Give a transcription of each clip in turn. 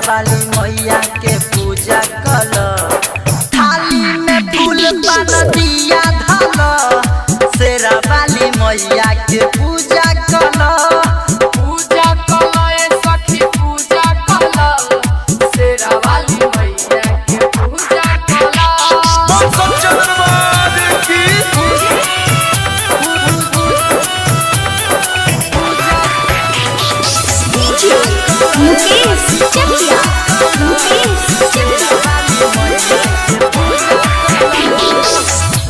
वाली मैया के पूजा कल। थाली में फूल पान दिया धल, शेरा वाली मैया के पूजा कल। पूजा कल सखी पूजा कल, शेरा वाली मैया के पूजा कल। मुकेश चकिया, मुकेश चकिया।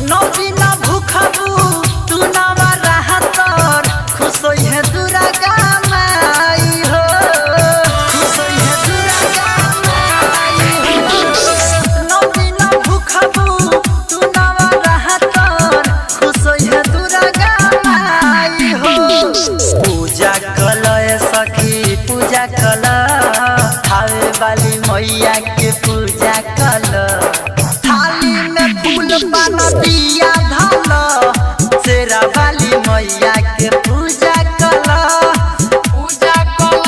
नौ दिन भूखबू तू नवरातर, खुश है दुर्गा माई हो, खुश है दुर्गा माई हो। नौ दिन भूखबू तू नवरातर, खुश है दुर्गा माई हो। पूजा कल सखी पूजा कल, थावे वाली मैया के पूजा कल। थाली में फूल पान दिया धल, शेरा वाली मैया के पूजा कल। पूजा कल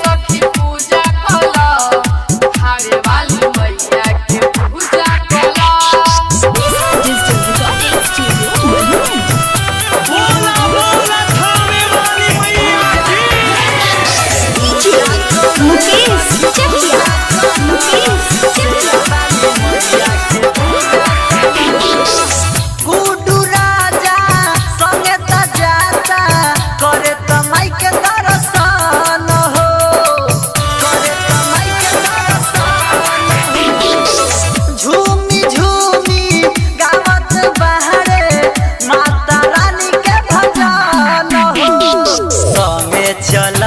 सखी पूजा कल, थावे वाली मैया के पूजा कल। डिजिटल रिकॉर्डिंग स्टूडियो बोला बोला थावे वाली मैया की। मुकेश चकिया, मुकेश चकिया। गुड्डू राजा संगे त जाता, करे त माई के दर्शन हो, करे त माई के दर्शन हो। झूमी झूमी गावत बहरे माता रानी के भजन हो। संगे चल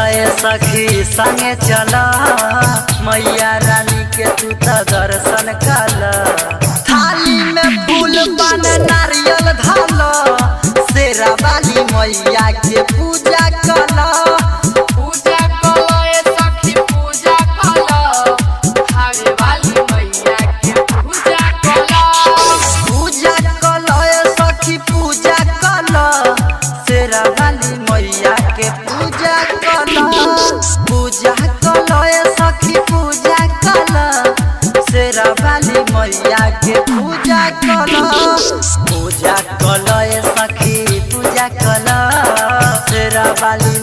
सखी संगे चल, मैया रानी के तू त दर्शन कल। थाली में फूल पान नारियल धल, शेरा वाली मैया के पूजा कल। पूजा कल सखी पूजा कल, थावे वाली मैया के पूजा कल। पूजा कल सखी पूजा कल, शेरा वाली मैया के पूजा कल। पूजा कल सखी पूजा कल, शेरा वाली मैया के पूजा कल। पूजा कल सखी पूजा कल, शेरा वाली